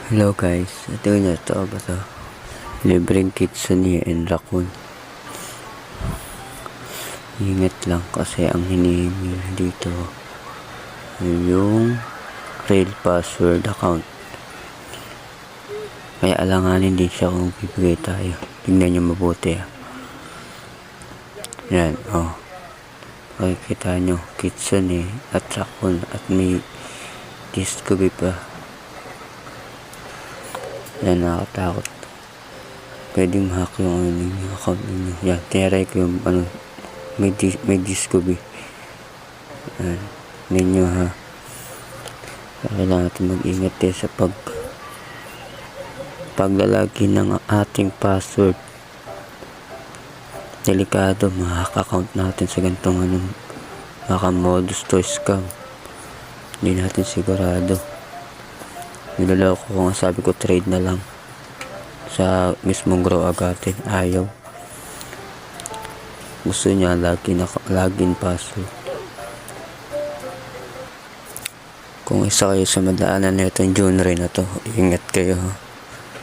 Hello guys, ito nyo ito ba ito? Libreng kitsune and raccoon. Ingat lang kasi ang hinihingi dito yung real password account. Kaya alanganin din siya kung bibigay tayo. Tingnan nyo mabuti Yan, makikita nyo kitsune at raccoon at may Discovery pa. Yan, nakakatakot. Pwedeng hack yung account ninyo. Yan, tineray ko yung may Discovery. Yan, ninyo ha. Kailangan natin mag-ingat sa paglalagay ng ating password. Delikado, ma-hack account natin sa ganitong baka modus to scam. Hindi natin sigurado. Niloloko ko nga, sabi ko trade na lang sa mismong Grow Agate. Ayaw, gusto niya login password. Kung isa kayo sa madaanan na itong genre na to, ingat kayo ha.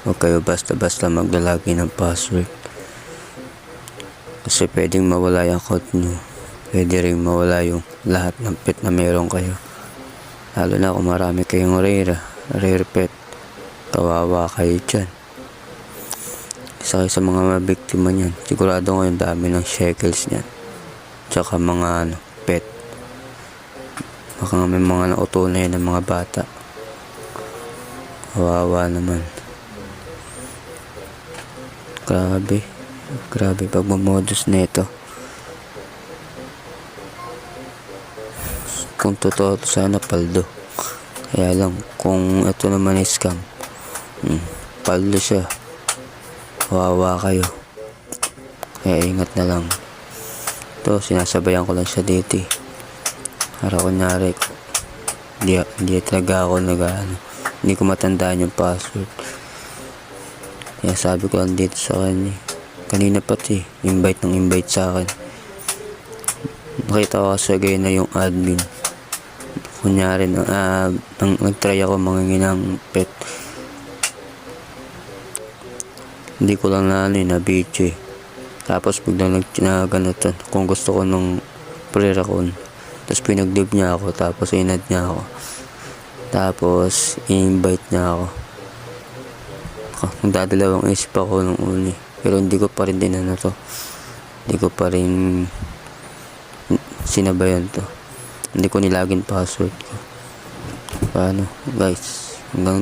Huwag kayo basta-basta maglalagay ng password, kasi pwedeng mawala yung account nyo. Pwede rin mawala yung lahat ng pet na meron kayo, lalo na kung marami kayong rare pet. Kawawa kayo dyan. Isa kayo sa mga mabiktima nyan. Sigurado ngayon dami ng shekels nyan, tsaka mga pet. Baka may mga nautunay ng mga bata. Kawawa naman. Grabe pagmamodus na ito. Kung totoo sana paldo. Kaya lang kung ito naman ay scam, paldo siya. Kawawa kayo. Kaya ingat na lang. Ito, sinasabayan ko lang siya dito para kunyari hindi talaga ako hindi ko matandaan yung password. Kaya sabi ko lang dito sa kanya. Kanina pati invite sa akin. Nakita ko kasi na yung admin. Kunyari nag-try ako mangingin ng pet. Hindi ko lang na video Tapos biglang nagganatan kung gusto ko nung pre-raccoon. Tapos pinag-live niya ako, tapos inad niya ako, tapos invite niya ako. Nagdadalawang isip ako nung uli, pero hindi ko pa rin hindi ko pa rin sinabayan to. Hindi ko nilagin password ko. Paano guys? Hanggang